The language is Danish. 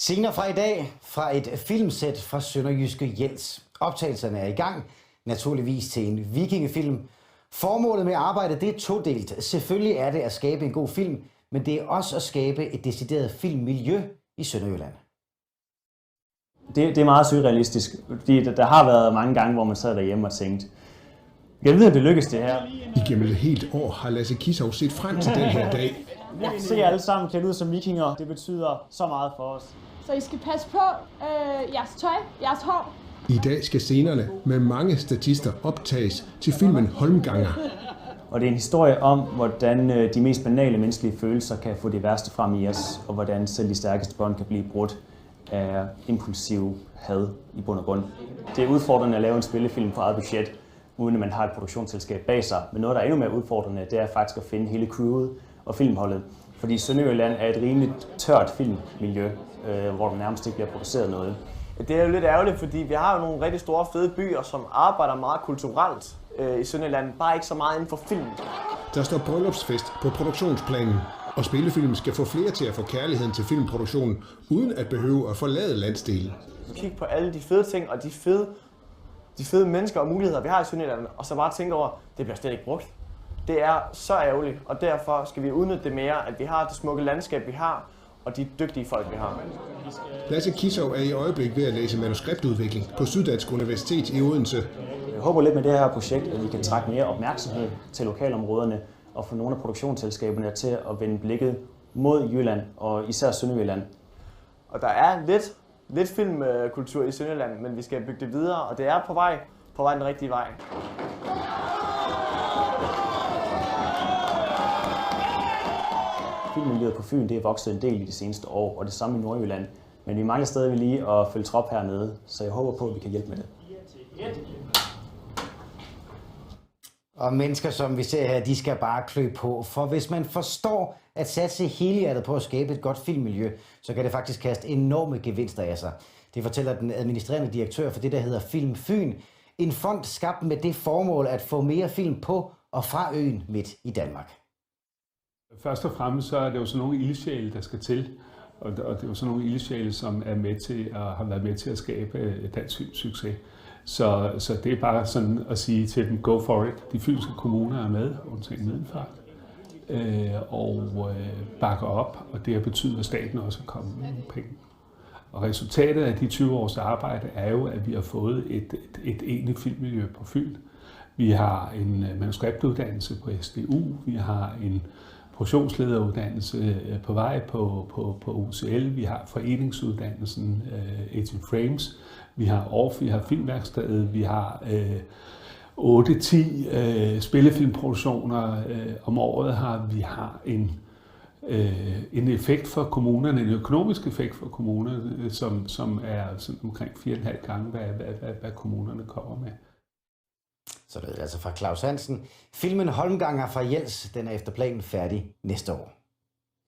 Scener fra i dag fra et filmsæt fra sønderjyske Jels. Optagelserne er i gang, naturligvis til en vikingefilm. Formålet med arbejdet det er todelt. Selvfølgelig er det at skabe en god film, men det er også at skabe et decideret filmmiljø i Sønderjylland. Det er meget surrealistisk, fordi der har været mange gange, hvor man sad derhjemme og tænkte, jeg ved, at det lykkes det her. Igennem et helt år har Lasse Kissau set frem til den her dag. Jeg kan se alle sammen klædt ud som vikinger. Det betyder så meget for os. Så I skal passe på jeres tøj, jeres hår. I dag skal scenerne med mange statister optages til filmen Holmganger. Og det er en historie om, hvordan de mest banale menneskelige følelser kan få det værste frem i os, og hvordan selv de stærkeste bånd kan blive brudt af impulsiv had i bund og grund. Det er udfordrende at lave en spillefilm på eget budget, uden at man har et produktionsselskab bag sig. Men noget, der er endnu mere udfordrende, det er faktisk at finde hele crewet og filmholdet. Fordi Sønderjylland er et rimeligt tørt filmmiljø, hvor der nærmest ikke bliver produceret noget. Det er jo lidt ærgerligt, fordi vi har jo nogle rigtig store fede byer, som arbejder meget kulturelt i Sønderjylland, bare ikke så meget inden for film. Der står bryllupsfest på produktionsplanen, og spillefilmen skal få flere til at få kærligheden til filmproduktionen, uden at behøve at forlade landsdelen. Kig på alle de fede ting og de fede mennesker og muligheder, vi har i Sønderjylland, og så bare tænke over, det bliver slet ikke brugt. Det er så ærgerligt, og derfor skal vi udnytte det mere, at vi har det smukke landskab, vi har, og de dygtige folk, vi har. Lasse Kissau er i øjeblik ved at læse manuskriptudvikling på Syddansk Universitet i Odense. Jeg håber lidt med det her projekt, at vi kan trække mere opmærksomhed til lokalområderne og få nogle af produktionsselskaberne til at vende blikket mod Jylland og især Sønderjylland. Og der er lidt filmkultur i Sønderjylland, men vi skal bygge det videre, og det er på vej den rigtige vej. Filmmiljøet på Fyn det er vokset en del i de seneste år, og det samme i Nordjylland. Men vi mangler stadig lige at følge trop hernede, så jeg håber på, at vi kan hjælpe med det. Og mennesker, som vi ser her, de skal bare klø på. For hvis man forstår at satse helhjertet på at skabe et godt filmmiljø, så kan det faktisk kaste enorme gevinster af sig. Det fortæller den administrerende direktør for det, der hedder Film Fyn. En fond skabt med det formål at få mere film på og fra øen midt i Danmark. Først og fremmest så er det jo sådan nogle ildsjæle, der skal til. Og det er jo sådan nogle ildsjæle, som er med til at have været med til at skabe dansk filmsucces. Så det er bare sådan at sige til dem, go for it. De fynske kommuner er med, undtagen Middelfart, og bakker op, og det har betydet, at staten også er kommet med nogle penge. Og resultatet af de 20 års arbejde er jo, at vi har fået et egentligt filmmiljø på Fyn. Vi har en manuskriptuddannelse på SDU, vi har en produktionslederuddannelse på vej på UCL, vi har foreningsuddannelsen 18 Frames, vi har ORF, vi har Filmværkstedet, vi har 8-10 spillefilmproduktioner om året vi har en effekt for kommunerne, en økonomisk effekt for kommunerne, som er sådan omkring 4,5 gange, hvad kommunerne kommer med. Så det er altså fra Claus Hansen. Filmen Holmganger fra Jels, den er efter planen færdig næste år.